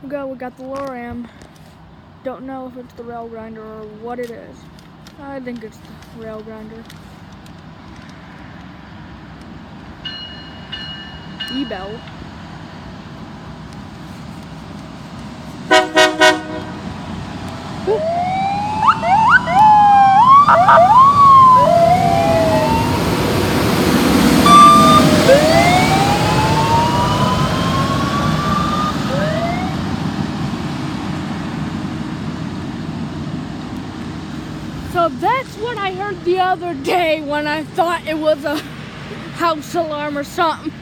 We got the LORAM. Don't know if it's the rail grinder or what it is. I think it's the rail grinder. E-bell. So that's what I heard the other day when I thought it was a house alarm or something.